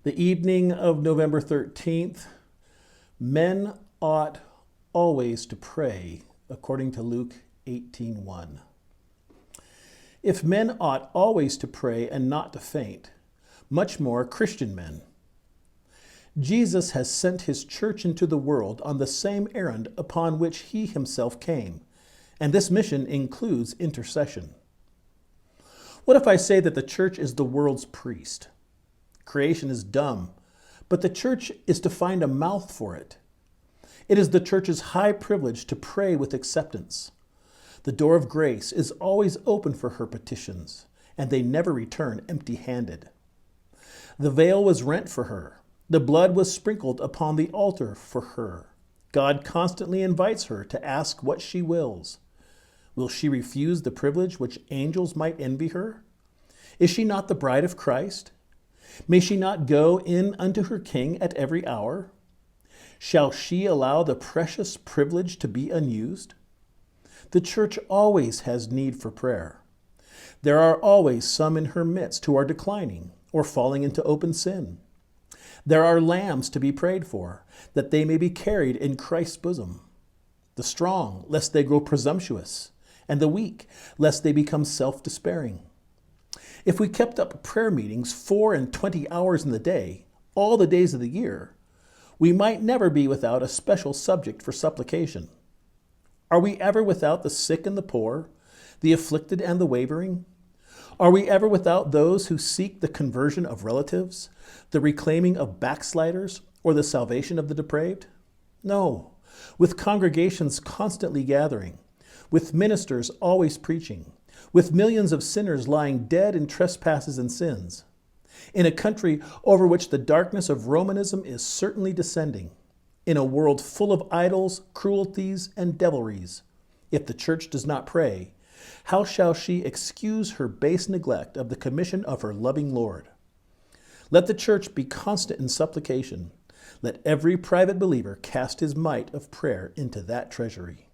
The evening of November 13th, men ought always to pray, according to Luke 18:1. If men ought always to pray and not to faint, much more Christian men. Jesus has sent his church into the world on the same errand upon which he himself came, and this mission includes intercession. What if I say that the church is the world's priest? Creation is dumb, but the church is to find a mouth for it. It is the church's high privilege to pray with acceptance. The door of grace is always open for her petitions, and they never return empty-handed. The veil was rent for her. The blood was sprinkled upon the altar for her. God constantly invites her to ask what she wills. Will she refuse the privilege which angels might envy her? Is she not the bride of Christ? May she not go in unto her King at every hour? Shall she allow the precious privilege to be unused? The church always has need for prayer. There are always some in her midst who are declining or falling into open sin. There are lambs to be prayed for, that they may be carried in Christ's bosom. The strong, lest they grow presumptuous, and the weak, lest they become self-despairing. If we kept up prayer meetings 24 hours in the day, all the days of the year, we might never be without a special subject for supplication. Are we ever without the sick and the poor, the afflicted and the wavering? Are we ever without those who seek the conversion of relatives, the reclaiming of backsliders, or the salvation of the depraved? No. With congregations constantly gathering, with ministers always preaching, with millions of sinners lying dead in trespasses and sins, in a country over which the darkness of Romanism is certainly descending, in a world full of idols, cruelties, and devilries, if the church does not pray, how shall she excuse her base neglect of the commission of her loving Lord? Let the church be constant in supplication. Let every private believer cast his mite of prayer into that treasury.